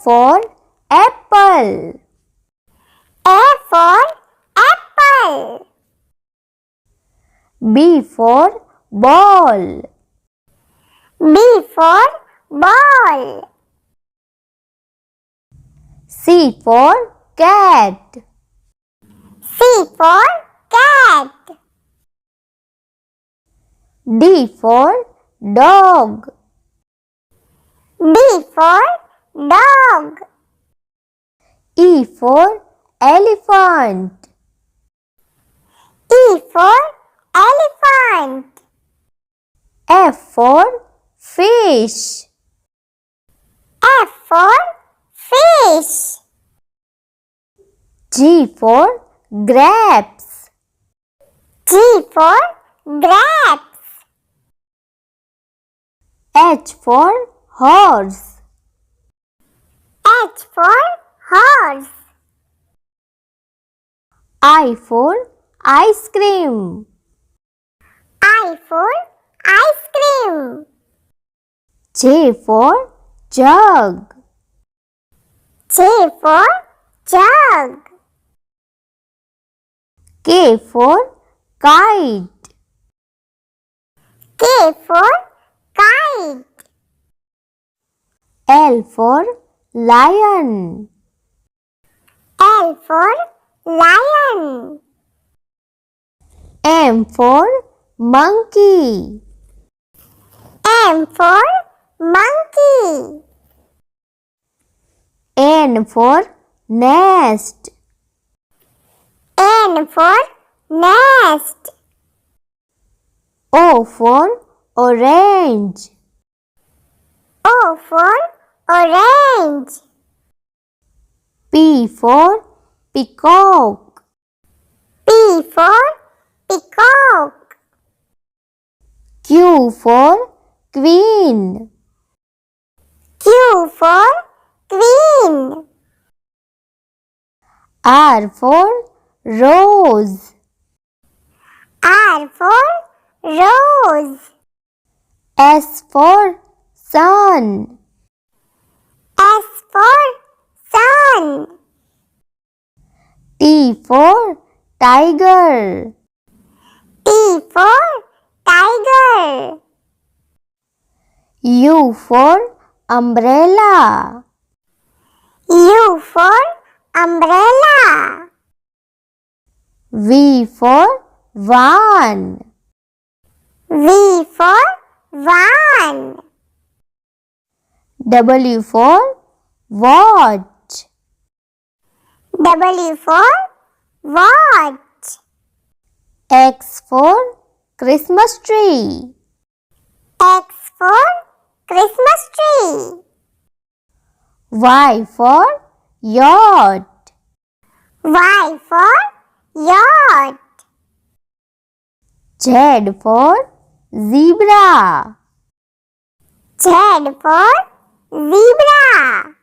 for apple. A for apple. B for ball. B for ball. C for cat. C for cat. D for dog. D for dog. E for elephant. E for elephant. F for fish. F for fish. G for grapes. G for grapes. H for horse. H for horse. I for ice cream. I for ice cream. J for jug. J for jug. K for kite. K for kite. L for lion. L for lion. M for monkey. M for monkey. N for nest. N for nest. O for orange. O for orange. P for peacock. P for peacock. Q for queen. Q for queen. R for rose. R for rose. S for sun. S for sun. T for tiger. T for tiger. U for umbrella. U for umbrella. V for van. V for van. W for watch. W for watch. X for Christmas tree. X for Christmas tree. Y for yacht. Y for yacht. Z for zebra. Z for zebra.